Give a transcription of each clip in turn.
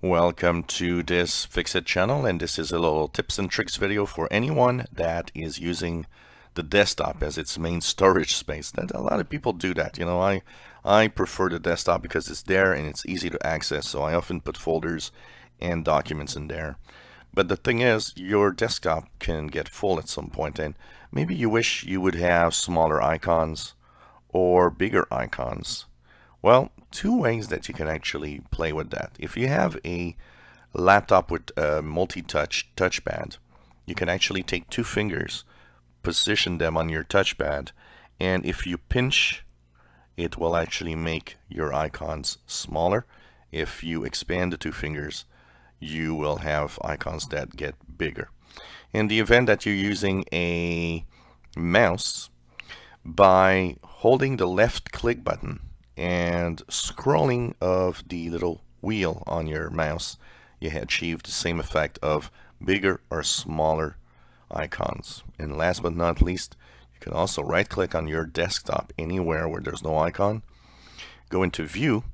Welcome to this Fixit channel, and this is a little tips and tricks video for anyone that is using the desktop as its main storage space. That a lot of people do that. I prefer the desktop because it's there and it's easy to access, so I often put folders and documents in there. But the thing is, your desktop can get full at some point, and maybe you wish you would have smaller icons or bigger icons. Well, two ways that you can actually play with that. If you have a laptop with a multi-touch touchpad, you can actually take two fingers, position them on your touchpad, and if you pinch, it will actually make your icons smaller. If you expand the two fingers, you will have icons that get bigger. In the event that you're using a mouse, by holding the left click button and scrolling of the little wheel on your mouse, you achieve the same effect of bigger or smaller icons. And last but not least, you can also right click on your desktop anywhere where there's no icon, go into view,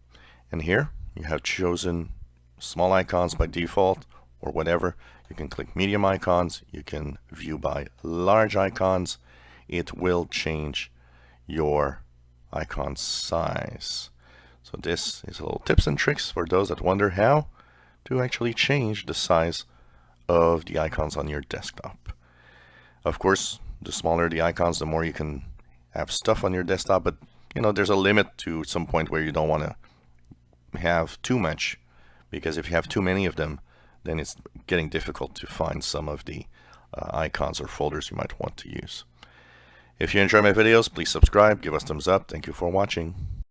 and here you have chosen small icons by default or whatever. You can click medium icons, you can view by large icons. It will change your icon size. So this is a little tips and tricks for those that wonder how to actually change the size of the icons on your desktop. Of course, the smaller the icons, the more you can have stuff on your desktop, but there's a limit to some point where you don't want to have too much, because if you have too many of them, then it's getting difficult to find some of the icons or folders you might want to use. If you enjoy my videos, please subscribe, give us thumbs up. Thank you for watching.